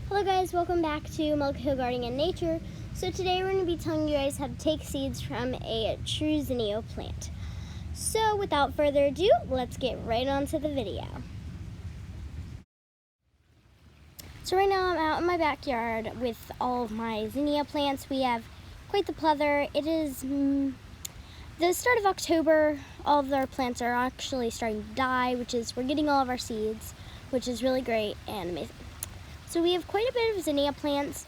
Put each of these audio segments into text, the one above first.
Hello guys, welcome back to Milk Hill Gardening and Nature. So today we're going to be telling you guys how to take seeds from a true Zinnia plant. So without further ado, let's get right on to the video. So right now I'm out in my backyard with all of my Zinnia plants. We have quite the plethora. It is the start of October. All of our plants are actually starting to die, we're getting all of our seeds, which is really great and amazing. So we have quite a bit of Zinnia plants.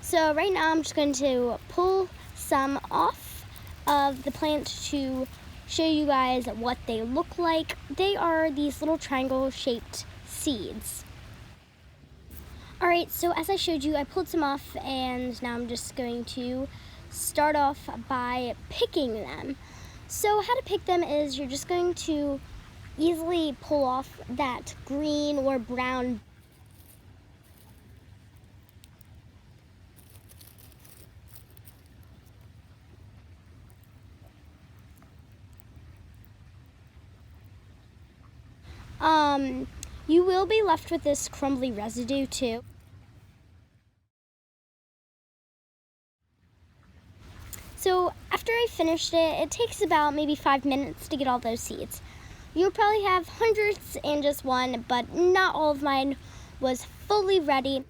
So right now I'm just going to pull some off of the plant to show you guys what they look like. They are these little triangle shaped seeds. Alright, so as I showed you, I pulled some off and now I'm just going to start off by picking them. So how to pick them is you're just going to easily pull off that green or brown you will be left with this crumbly residue too. So after I finished it, it takes about maybe 5 minutes to get all those seeds. You'll probably have hundreds and just one, but not all of mine was fully ready.